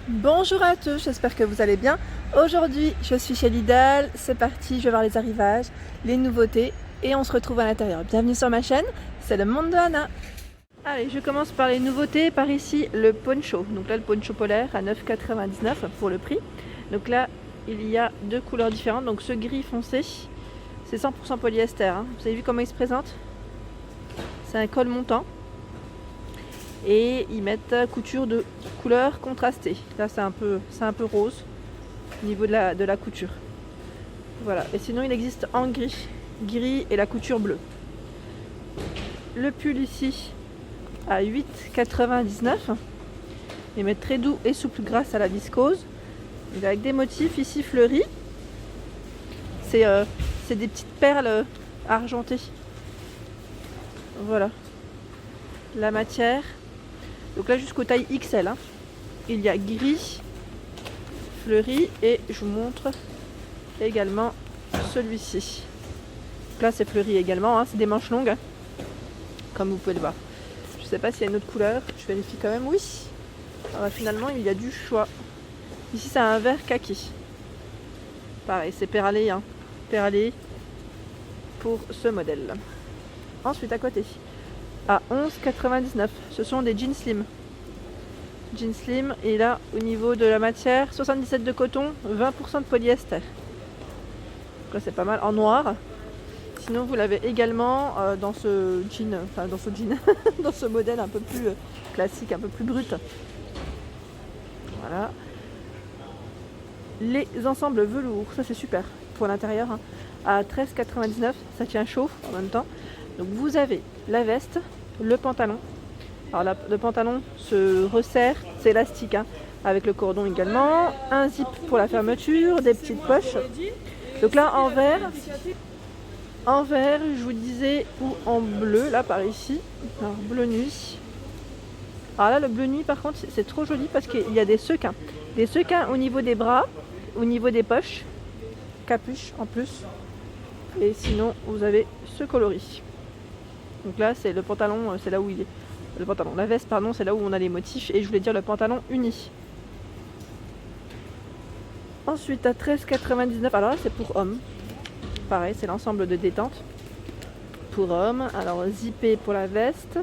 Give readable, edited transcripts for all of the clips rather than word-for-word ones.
Bonjour à tous, j'espère que vous allez bien. Aujourd'hui, je suis chez Lidl, c'est parti, je vais voir les arrivages, les nouveautés et on se retrouve à l'intérieur. Bienvenue sur ma chaîne, c'est le monde de Anna. Allez, je commence par les nouveautés, par ici le poncho. Donc là, le poncho polaire à 9,99 € pour le prix. Donc là, il y a deux couleurs différentes. Donc ce gris foncé, c'est 100% polyester. Hein. Vous avez vu comment il se présente? C'est un col montant. Et ils mettent couture de couleur contrastée. Là c'est un peu rose au niveau de la couture. Voilà. Et sinon il existe en gris et la couture bleue. Le pull ici à 8,99 €. Ils mettent très doux et souple grâce à la viscose. Il est avec des motifs ici fleuris. C'est des petites perles argentées. Voilà. La matière. Donc là jusqu'au taille XL, hein. Il y a gris, fleuri et je vous montre également celui-ci. Là c'est fleuri également, hein. C'est des manches longues, hein, comme vous pouvez le voir. Je ne sais pas s'il y a une autre couleur, je vérifie quand même, oui. Alors, finalement il y a du choix. Ici c'est un vert kaki. Pareil, c'est perlé, hein. Perlé pour ce modèle. Ensuite à côté. À 11,99 €. Ce sont des jeans slim. Jeans slim, et là, au niveau de la matière, 77 de coton, 20% de polyester. Donc là, c'est pas mal. En noir. Sinon, vous l'avez également dans ce jean, dans ce modèle un peu plus classique, un peu plus brut. Voilà. Les ensembles velours, ça c'est super pour l'intérieur, hein. À 13,99 €, ça tient chaud en même temps. Donc vous avez la veste, le pantalon. Alors le pantalon se resserre, c'est élastique, hein, avec le cordon également. Un zip pour la fermeture, des petites poches. Donc là en vert, je vous disais, ou en bleu, là par ici. Alors bleu nuit. Alors là le bleu nuit par contre c'est trop joli parce qu'il y a des sequins. Des sequins au niveau des bras, au niveau des poches, capuche en plus. Et sinon vous avez ce coloris. Donc là c'est le pantalon, c'est là où il est. Le pantalon, la veste pardon, c'est là où on a les motifs, et je voulais dire le pantalon uni. Ensuite à 13,99 €, alors là c'est pour hommes. Pareil, c'est l'ensemble de détente pour hommes. Alors zippé pour la veste,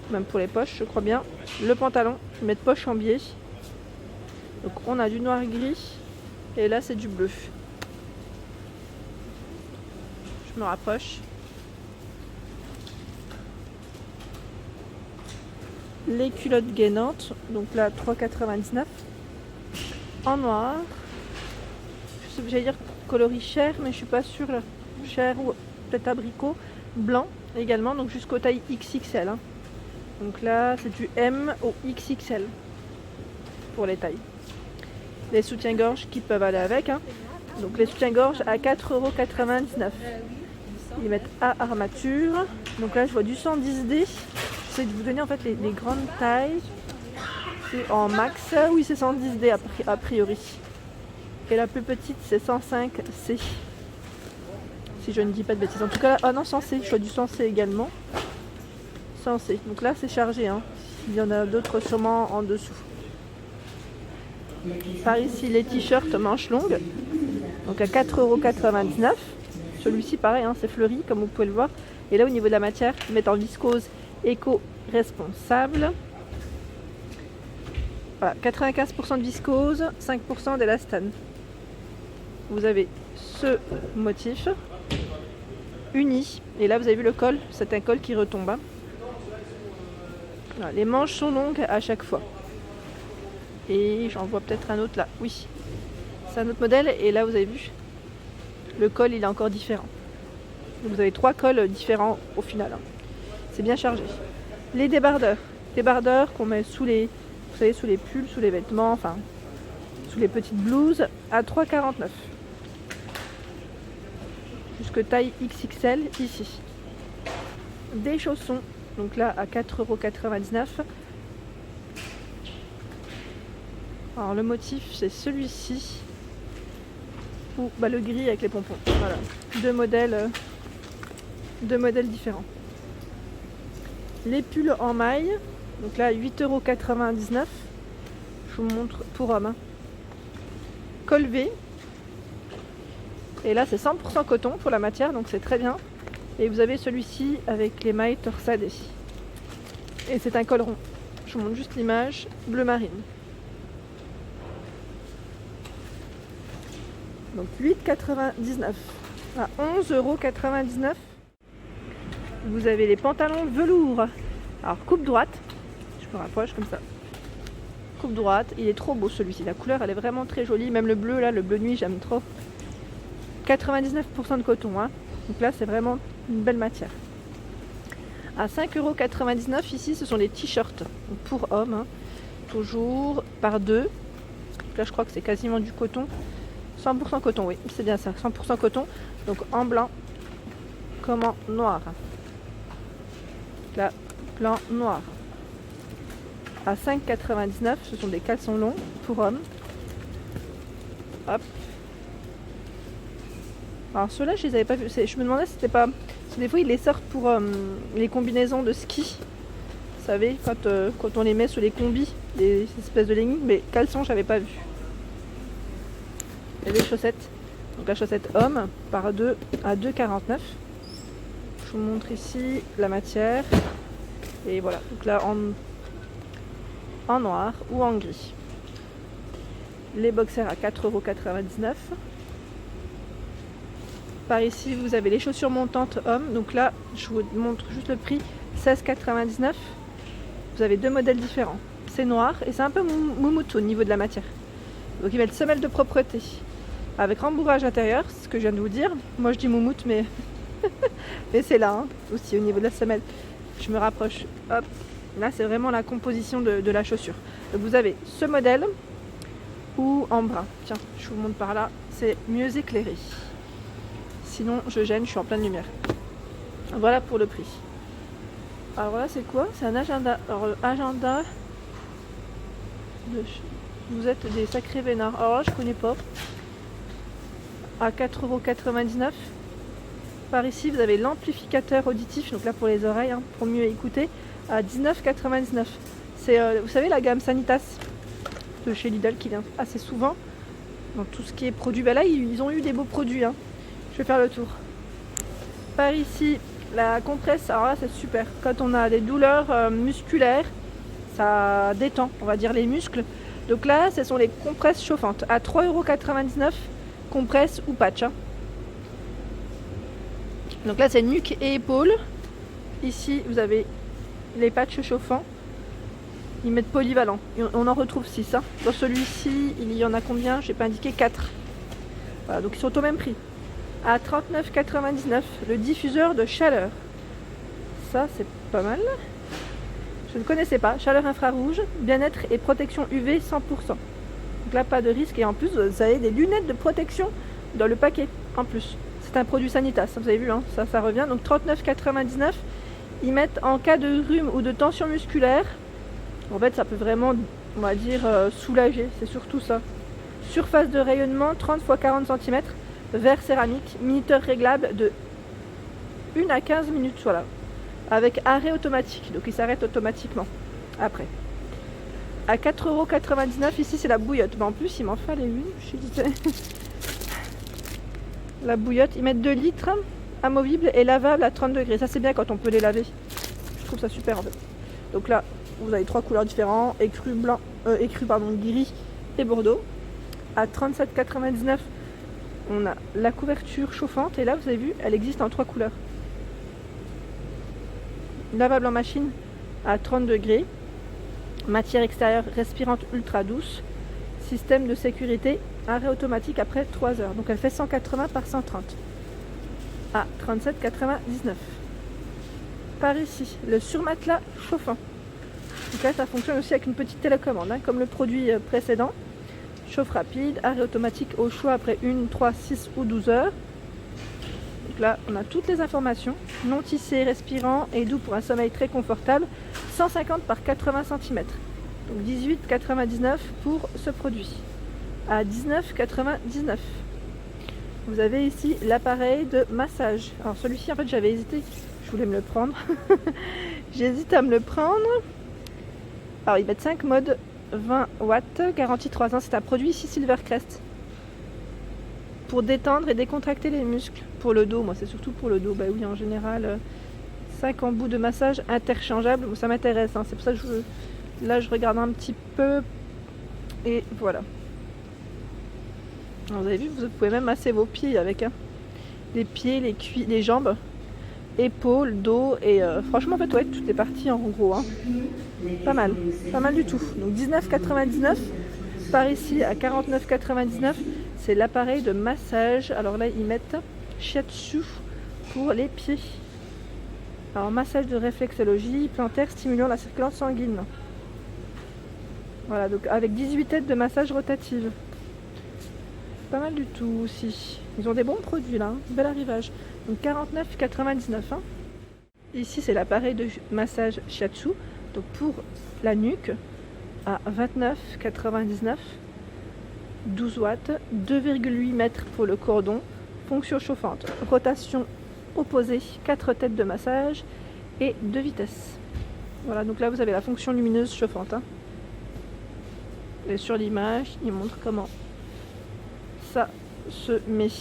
même pour les poches je crois bien. Le pantalon, ils mettent poche en biais. Donc on a du noir gris et là c'est du bleu. Je me rapproche. Les culottes gainantes, donc là 3,99 € en noir. J'allais dire coloris chair, mais je suis pas sûre. Chair ou peut-être abricot. Blanc également, donc jusqu'au taille XXL, hein. Donc là c'est du M au XXL pour les tailles. Les soutiens-gorge qui peuvent aller avec, hein. Donc les soutiens-gorge à 4,99 €. Ils mettent à armature. Donc là je vois du 110D. J'essaie de vous donner en fait les grandes tailles. C'est en max, oui c'est 110D a priori. Et la plus petite c'est 105C. Si je ne dis pas de bêtises. En tout cas, ah non 100C, je vois du 100C également. 100C. Donc là c'est chargé, hein. Il y en a d'autres sûrement en dessous. Par ici les t-shirts manches longues. Donc à 4,99 €. Celui-ci pareil, hein, c'est fleuri comme vous pouvez le voir. Et là au niveau de la matière, ils mettent en viscose éco-responsable. Voilà, 95% de viscose, 5% d'élastane. Vous avez ce motif uni. Et là vous avez vu le col, c'est un col qui retombe, hein. Voilà, les manches sont longues à chaque fois. Et j'en vois peut-être un autre là. Oui, c'est un autre modèle. Et là vous avez vu, le col il est encore différent. Donc, vous avez 3 cols différents au final, hein. C'est bien chargé. Les débardeurs qu'on met sous les, vous savez, sous les pulls, sous les vêtements, enfin sous les petites blouses, à 3,49 €. Jusque taille XXL ici. Des chaussons, donc là à 4,99 €. Alors le motif c'est celui-ci, ou bah, le gris avec les pompons. Voilà, deux modèles différents. Les pulls en maille, donc là 8,99 €. Je vous montre pour homme. Hein. Col V. Et là c'est 100% coton pour la matière, donc c'est très bien. Et vous avez celui-ci avec les mailles torsadées. Et c'est un col rond. Je vous montre juste l'image, bleu marine. Donc 8,99 à 11,99 €. Vous avez les pantalons velours. Alors coupe droite, je me rapproche comme ça. Coupe droite, il est trop beau celui-ci. La couleur elle est vraiment très jolie. Même le bleu là, le bleu nuit, j'aime trop. 99% de coton. Hein. Donc là c'est vraiment une belle matière. À 5,99 € ici, ce sont les t-shirts pour hommes. Hein. Toujours par deux. Donc là je crois que c'est quasiment du coton. 100% coton, oui, c'est bien ça, 100% coton. Donc en blanc comme en noir. Là, blanc, noir. À 5,99 €, ce sont des caleçons longs pour hommes. Hop. Alors ceux-là, je les avais pas vus. Je me demandais si c'était pas... Parce que des fois, ils les sortent pour les combinaisons de ski. Vous savez, quand on les met sous les combis, des espèces de leggings. Mais caleçons, j'avais pas vu. Et les chaussettes. Donc la chaussette homme par 2 à 2,49 €. Je vous montre ici la matière. Et voilà. Donc là en noir ou en gris. Les boxers à 4,99 €. Par ici, vous avez les chaussures montantes hommes. Donc là, je vous montre juste le prix. 16,99 €. Vous avez deux modèles différents. C'est noir et c'est un peu moumoute au niveau de la matière. Donc ils mettent semelle de propreté. Avec rembourrage intérieur, ce que je viens de vous dire. Moi je dis moumoute, mais, mais c'est là hein, aussi au niveau de la semelle. Je me rapproche. Hop. Là c'est vraiment la composition de la chaussure. Donc vous avez ce modèle ou en brun. Tiens, je vous montre par là. C'est mieux éclairé. Sinon je gêne, je suis en pleine lumière. Voilà pour le prix. Alors là c'est quoi? C'est un agenda. Alors agenda. Vous êtes des sacrés vénards. Alors là je connais pas. À 4,99 €. Par ici, vous avez l'amplificateur auditif, donc là pour les oreilles, hein, pour mieux écouter, à 19,99 €. C'est, vous savez, la gamme Sanitas de chez Lidl qui vient assez souvent dans tout ce qui est produit. Ben là, ils ont eu des beaux produits. Hein. Je vais faire le tour. Par ici, la compresse, alors là, c'est super. Quand on a des douleurs musculaires, ça détend, on va dire, les muscles. Donc là, ce sont les compresses chauffantes à 3,99 €. Compresse ou patch. Hein. Donc là c'est nuque et épaules. Ici vous avez les patchs chauffants. Ils mettent polyvalent. On en retrouve 6. Hein. Dans celui-ci il y en a combien? J'ai pas indiqué 4. Voilà, donc ils sont au même prix. À 39,99 € le diffuseur de chaleur. Ça c'est pas mal. Je ne connaissais pas. Chaleur infrarouge, bien-être et protection UV 100%. Donc là pas de risque et en plus vous avez des lunettes de protection dans le paquet en plus. C'est un produit Sanitas, vous avez vu hein, ça revient. Donc 39,99 €. Ils mettent en cas de rhume ou de tension musculaire. En fait ça peut vraiment, on va dire, soulager, c'est surtout ça. Surface de rayonnement 30 x 40 cm, verre céramique, minuteur réglable de 1 à 15 minutes, voilà. Avec arrêt automatique, donc il s'arrête automatiquement après. À 4,99 € ici c'est la bouillotte. Mais en plus il m'en fallait une. La bouillotte, ils mettent 2 litres, amovible et lavable à 30 degrés. Ça c'est bien quand on peut les laver. Je trouve ça super en fait. Donc là vous avez 3 couleurs différentes, écru blanc, gris et bordeaux. À 37,99 € on a la couverture chauffante et là vous avez vu elle existe en 3 couleurs. Lavable en machine à 30 degrés. Matière extérieure respirante ultra douce. Système de sécurité, arrêt automatique après 3 heures. Donc elle fait 180 par 130. À 37,99 €. Par ici, le surmatelas chauffant. Donc là ça fonctionne aussi avec une petite télécommande, hein, comme le produit précédent. Chauffe rapide, arrêt automatique au choix après 1, 3, 6 ou 12 heures. Donc là on a toutes les informations. Non tissé, respirant et doux pour un sommeil très confortable. 150 par 80 cm. Donc 18,99 € pour ce produit. À 19,99 €. Vous avez ici l'appareil de massage. Alors celui-ci en fait j'avais hésité. Je voulais me le prendre. J'hésite à me le prendre. Alors ils mettent 5 modes 20 watts, garantie 3 ans. C'est un produit ici Silvercrest. Pour détendre et décontracter les muscles. Pour le dos, moi c'est surtout pour le dos. Bah oui, en général, 5 embouts de massage interchangeables. Ça m'intéresse, hein. C'est pour ça que là je regarde un petit peu. Et voilà. Alors, vous avez vu, vous pouvez même masser vos pieds avec. Hein. Les pieds, les cuisses, les jambes, épaules, dos. Et franchement, en fait, ouais, tout est parti en gros. Hein. Pas mal du tout. Donc 19,99 par ici à 49,99. C'est l'appareil de massage. Alors là, ils mettent shiatsu pour les pieds. Alors, massage de réflexologie plantaire stimulant la circulation sanguine. Voilà, donc avec 18 têtes de massage rotative. Pas mal du tout aussi. Ils ont des bons produits là, hein. Bel arrivage. Donc 49,99. Hein. Ici, c'est l'appareil de massage shiatsu. Donc pour la nuque à 29,99. 12 watts, 2,8 mètres pour le cordon, fonction chauffante, rotation opposée, 4 têtes de massage et 2 vitesses. Voilà, donc là vous avez la fonction lumineuse chauffante. Hein. Et sur l'image, il montre comment ça se met.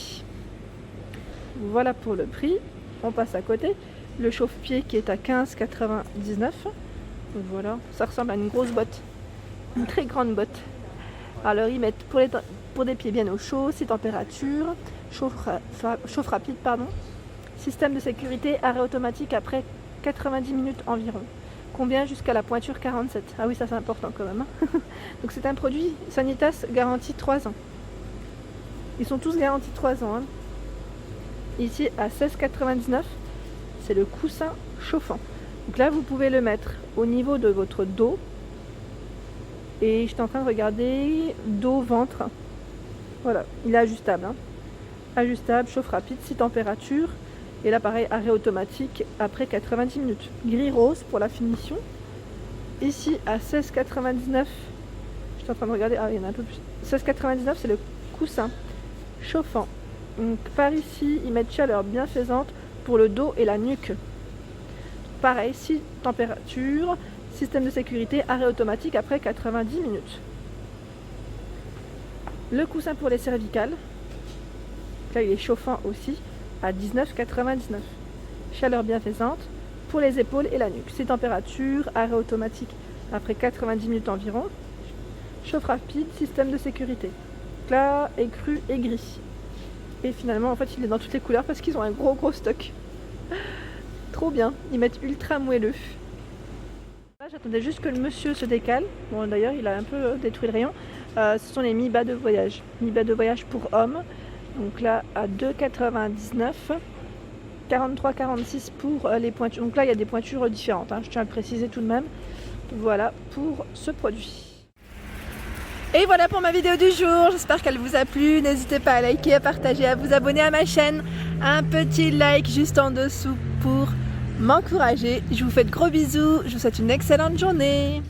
Voilà pour le prix. On passe à côté. Le chauffe-pied qui est à 15,99. Donc voilà, ça ressemble à une grosse botte, une très grande botte. Alors ils mettent pour des pieds bien au chaud, 6 températures, chauffe rapide, pardon. Système de sécurité, arrêt automatique après 90 minutes environ. Combien jusqu'à la pointure 47. Ah oui, ça c'est important quand même. Hein. Donc c'est un produit Sanitas garantie 3 ans. Ils sont tous garantis 3 ans. Hein. Ici à 16,99, c'est le coussin chauffant. Donc là vous pouvez le mettre au niveau de votre dos. Et je suis en train de regarder dos, ventre. Voilà, il est ajustable. Hein. Ajustable, chauffe rapide, 6 températures. Et l'appareil arrêt automatique après 90 minutes. Gris rose pour la finition. Ici à 16,99. Je suis en train de regarder. Ah, il y en a un peu plus. 16,99, c'est le coussin chauffant. Donc par ici, ils mettent chaleur bienfaisante pour le dos et la nuque. Pareil, 6 températures. Système de sécurité, arrêt automatique après 90 minutes. Le coussin pour les cervicales. Là, il est chauffant aussi à 19,99. Chaleur bienfaisante pour les épaules et la nuque. 6 températures, arrêt automatique après 90 minutes environ. Chauffe rapide, système de sécurité. Là, écru et gris. Et finalement, en fait, il est dans toutes les couleurs parce qu'ils ont un gros stock. Trop bien. Ils mettent ultra moelleux. J'attendais juste que le monsieur se décale. Bon, d'ailleurs, il a un peu détruit le rayon. Ce sont les mi-bas de voyage. Mi-bas de voyage pour hommes. Donc là, à 2,99. 43,46 pour les pointures. Donc là, il y a des pointures différentes. Hein. Je tiens à le préciser tout de même. Voilà pour ce produit. Et voilà pour ma vidéo du jour. J'espère qu'elle vous a plu. N'hésitez pas à liker, à partager, à vous abonner à ma chaîne. Un petit like juste en dessous pour m'encourager. Je vous fais de gros bisous, je vous souhaite une excellente journée.